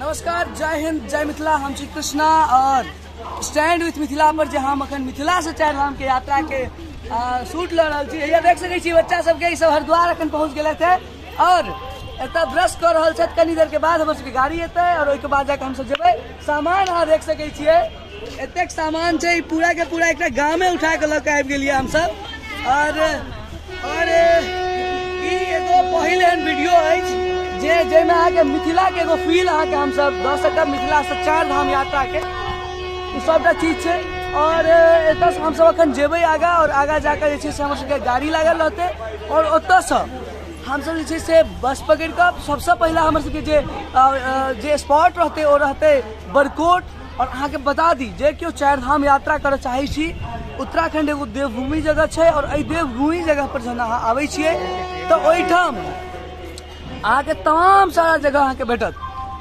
नमस्कार, जय हिंद, जय मिथिला। हम श्री कृष्णा और स्टैंड विथ मिथिला पर जे हम अखन मिथिला से चार धाम के यात्रा के शूट ल रहा छी। ये देख सकै छी बच्चा सबके सब हरिद्वार अखन पहुंच गेल थे और एत ब्रश कर रहल छथि। कनी देर के बाद हमर सबके गाड़ी एतै और ओइ के बाद जाके हम सब जेबै। सामान अहाँ देख सकै छियै, एतेक सामान छै, पूरा के पूरा एकटा गामे उठा के ल के आबि गेलियै हम सब। और ई एगो पहिल एहन वीडियो अछि जे में आके मिथिला के एगो फील आके हम सब द सकब। मिथिला से चार धाम यात्रा के सबटा चीज छै और एतऽ से हम सब अखन जेबै आगा और आगा जाकर जे छै से हमर सबके गाड़ी लागल रहतै और ओतऽ से हम सब जे छै से बस पकड़ कऽ सबसे पहला हमर सबके जे स्पॉट रहतै ओ रहतै बरकोट। और अहाँ के बता दी जे केओ चार धाम यात्रा करऽ चाहै छी, उत्तराखंड एगो देवभूमि जगह छै और एहि देवभूमि जगह पर जहन अहाँ आबै छियै तऽ ओहिठाम अहाँ के तमाम सारा जगह अहाँ के भेटत,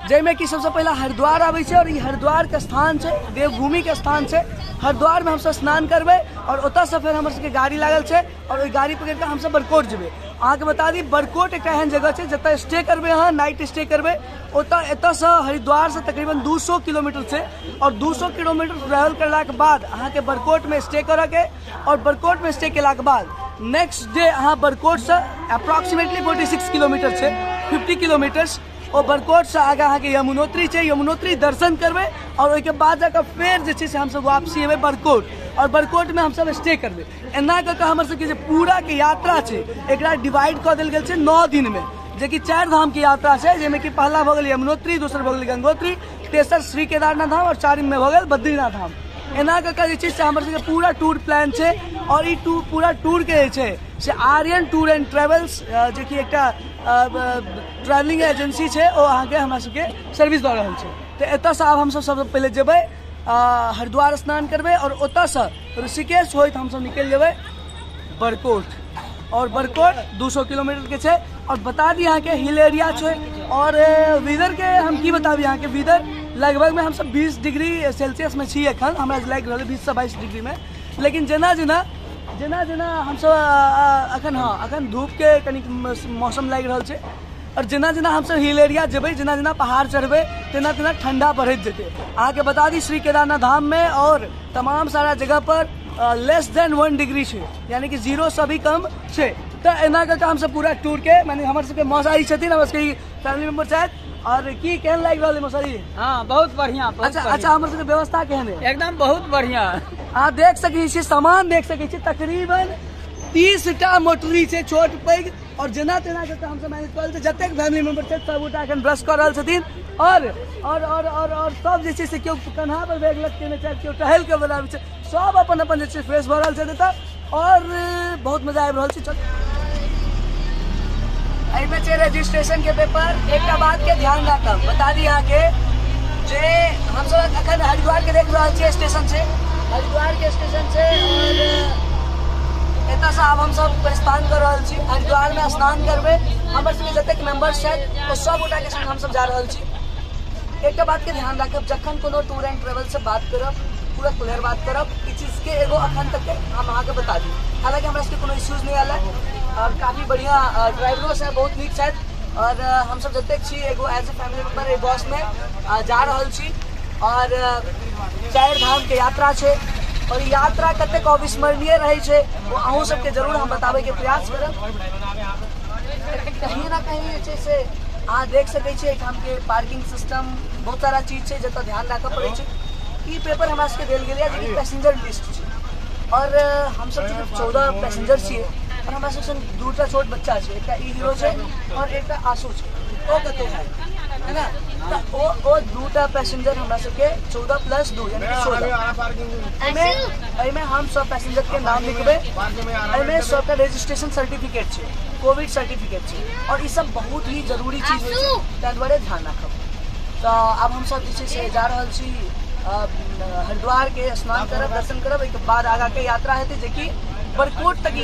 जैमे कि सबसे पहला हरिद्वार आबै छै और ई हरिद्वार के स्थान छै, देवभूमि के स्थान छै। हरिद्वार में हम सब स्नान करबै और ओतऽ से फिर हमर सबके गाड़ी लागल छै और ओइ गाड़ी पकड़ के हम सब बरकोट जेबै। अहाँ के बता दी बरकोट एक एहन जगह छै जतऽ स्टे करबै, अहाँ नाइट स्टे करबै। ओतऽ एतऽ से हरिद्वार से तकरीबन 200 किलोमीटर छै और 200 किलोमीटर ट्रैवल करला के बाद अहाँ के बरकोट में स्टे करऽ के और बरकोट में स्टे केला के बाद नेक्स्ट डे अहाँ बरकोट से अप्रोक्सीमेटली 46 किलोमीटर छै, 50 किलोमीटर्स और बरकोट से आगे अहाँ के यमुनोत्री छै, यमुनोत्री दर्शन करबै और ओइ के बाद जाकर फेर जे छै से हम सब वापसी एबै बरकोट और बरकोट में हम सब स्टे करबै। एना कऽ हमर सबके जे पूरा के यात्रा छै एकरा डिवाइड कऽ देल गेल छै 9 दिन में, जे कि चार धाम की यात्रा छै, जेमे कि पहला भऽ गेल यमुनोत्री, दोसर भऽ गेल गंगोत्री, तेसर श्री केदारनाथ धाम और चारिम में भऽ गेल बद्रीनाथ धाम। एना कऽ जे छै से हमर सबके पूरा टूर प्लान छै और ई पूरा टूर के जे छै से आर्यन टूर एंड ट्रेवल्स जे कि एकटा ट्रैवलिंग एजेंसी छै ओ अहाँ के हमरा सबके सर्विस दऽ रहल छै। तऽ एतऽ से आब हम सब सबसे पहले जेबै हरिद्वार स्नान करबै और ओतऽ से ऋषिकेश होइत हम सब निकलि जेबै बरकोट। और बरकोट 200 किलोमीटर के छै और बता दी यहाँ के हिल एरिया छै और वेदर के हम की बताबी। यहाँ के वेदर लगभग में हम सब 20 डिग्री सेल्सियस में छी एखन, हमरा लागि रहल 20 से 22 डिग्री में। लेकिन जेना जेना हम सब अखन धूप के कनी मौसम लागि रहल छै और जेना हम सब हिल एरिया जेबै, जेना पहाड़ चढ़बै तेना ठंडा बढ़ैत जेतै। अहाँ के बता दी श्री केदारनाथ धाम में और तमाम सारा जगह पर लेस देन 1 डिग्री छै, यानी कि 0 से भी कम छै। तो एना करके हम सब पूरा टूर के माने हमर सबके मौसारी छथिन, हमर सबके फैमिली मेंबर छथि। और की केहन लागि रहल है मौसारी? हाँ, बहुत बढ़िया। अच्छा हमर सबके व्यवस्था केहन है? एकदम बहुत बढ़िया। अहाँ देख सकै छी, सामान देख सकै छी, तकरीबन 30 टा मोटरी छै, छोट पैघ और जेना तेना करके हम सब मैनेज करल छै। जतेक फैमिली मेंबर छै सब गोटा एखन ब्रश कर रहल छथिन और सब जे छै से केओ कन्हा पर बैग लटकेने छै, केओ टहल के बनाबै छै, सब अपन जे छै फ्रेश भऽ रहल छै एतऽ और बहुत मजा आबि रहल छै। एहिमे छै रजिस्ट्रेशन के पेपर। एकटा बात के ध्यान राखब, बता दी यहाँ के जे हम सब अखन हरिद्वार के देख रहल छियै स्टेशन छै, हरिद्वार के स्टेशन छै और एतऽ से आब हम सब प्रस्थान कर रहल छी। हरिद्वार में स्नान करबै, हमर सबके जतेक मेंबर्स छथि ओ सब गोटा के संग हम सब जा रहल छी। एकटा बात के ध्यान राखब, जखन कोनो टूर एंड ट्रेवल से बात करब पूरा क्लियर बात करब। ई चीज के एगो अखन तक हम अहाँ के बता दी, हालांकि हमरा सबके कोनो इश्यूज नहीं आयल है और काफी बढ़िया ड्राइवरो से बहुत नीक छथि और हम सब जतेक छी एगो एज ए फैमिली मेंबर ए बस में जा रहल छी और चार धाम के यात्रा छै और यात्रा कतेक अविस्मरणीय रहे छै वो अहूँ सबके जरूर हम बताबै के प्रयास करब। कहीं ना कहीं जे छै से अहाँ देख सकै छियै एहिठाम के पार्किंग सिस्टम, बहुत सारा चीज छै जतऽ ध्यान राखऽ पड़ै छै। ई पेपर हमरा सबके देल गेल है जे पैसेंजर लिस्ट छै और हम सब 14 पैसेंजर छियै और हमरा सबसँ 2टा छोट बच्चा छै, एकटा ई हीरो छै और एकटा आशु छै। ओ कतौ है ना, तो ओ 2टा पैसेंजर हमरा सबके 14 + 2 यानी कि 16। एहिमे हम सब पैसेंजर के नाम लिखबै। एहिमे सबका रजिस्ट्रेशन सर्टिफिकेट छै, कोविड सर्टिफिकेट छै और ई सब बहुत ही जरूरी चीज होइ छै, ताहि दुआरे ध्यान राखब। तो आब हम सब जे छै से जा रहल छी हरिद्वार के स्नान करब, दर्शन करब, एक बाद आगा के यात्रा हेतै जे कि बरकोट तक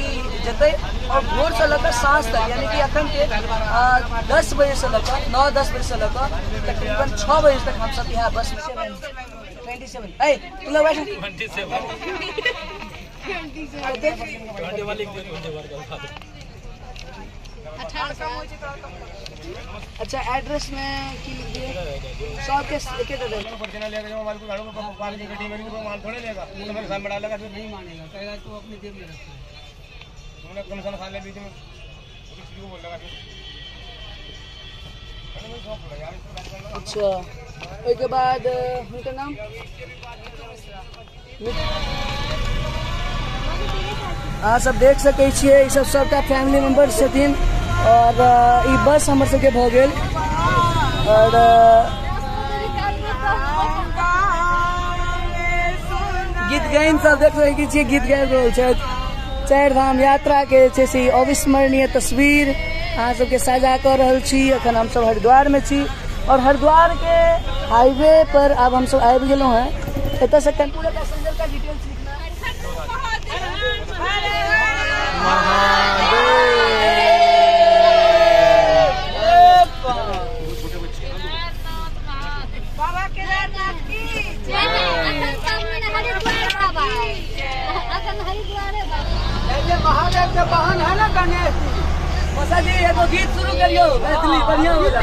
जेतै और भोर से लेकर साँझ तक, यानी कि अखन के 10 बजे से लेकर 9-10 बजे से लेकर तकरीबन 6 बजे तक हम सब यहाँ बस में 27 अच्छा एड्रेस में की लिख दिए सबके एक एक दे पर्चना लेगा जो माल को गाड़ो में पानी की गड्डी में माल थोड़े लेगा तो मेरे सामने डालेगा फिर नहीं मानेगा, कहेगा तू अपनी जेब में रखता है। तुमने कमीशन खा ले बीच में किसी को बोल लगा फिर अरे मैं शौक लगा यार इसको बात करना। अच्छा ओके बाद उनका नाम अहाँ सब देख सकै छियै ई सब सबटा फैमिली मेंबर्स छथिन और ई बस हमर सबके भऽ गेल और गीत गायन सब देख सकै छियै गीत गाबि रहल छथि। चारि धाम यात्रा के छै से अविस्मरणीय तस्वीर अहाँ सबके साझा कऽ रहल छी। अखन हम सब हरिद्वार में छी और हरिद्वार के हाईवे पर अब हम सब आबि गेलहुँ हैं। एतऽ से पूरा पैसेंजर का डिटेल्स लिखना है। बाबा केदारनाथ की जय। महादेव के बहन है ना गणेश जी। मौसा जी एगो गीत शुरू करियो मैथिली बढ़िया होला।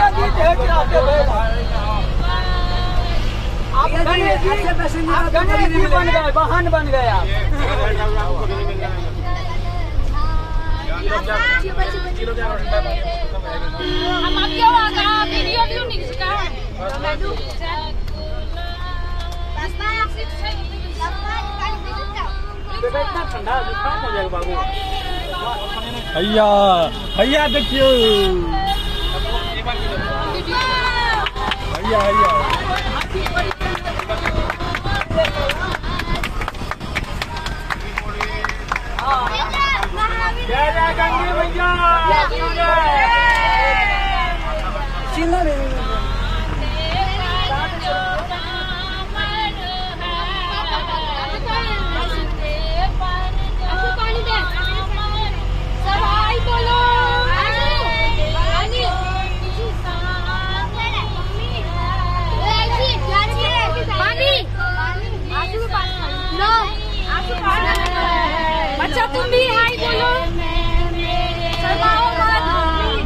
आप गणेश जी बन गए, बहन बन गए आप। हम आपके वीडियो भी नहीं खींचता इतना ठंडा हो जाएगा बाबू। भैया भैया देखियो भैया भैया जय जय गंगे भैया चिल्ला रे अच्छा तुम भी हाय बोलो। शर्माओ मत,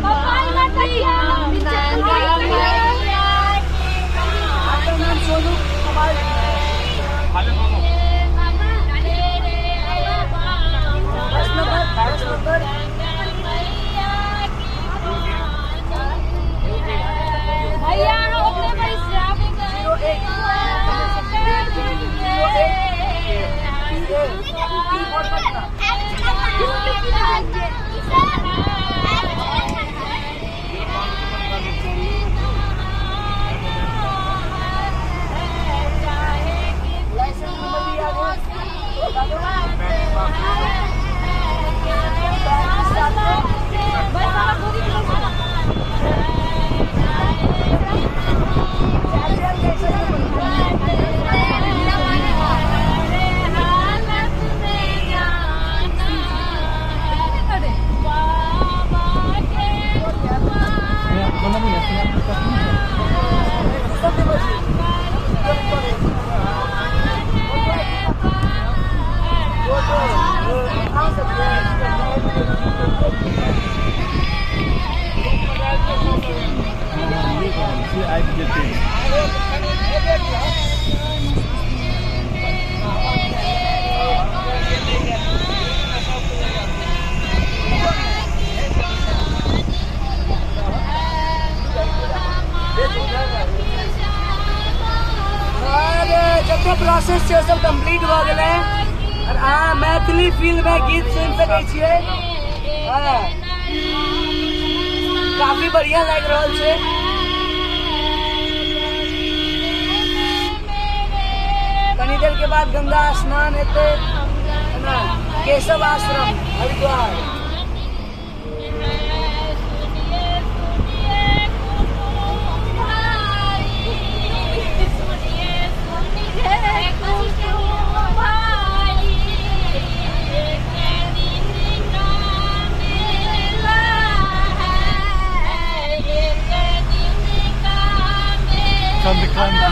मोबाइल मत रखिए। आपका नाम सोनू कुमार बस नंबर भैया हम अपने जते प्रोसेस छै सब कंप्लीट भ गेलै और अहाँ मैथिली फिल्म में गीत सुनि सकै छियै। काफी बढ़िया लग रहल छै। कनी देर के बाद गंगा स्नान हेतै ना केशव आश्रम हरिद्वार। भैया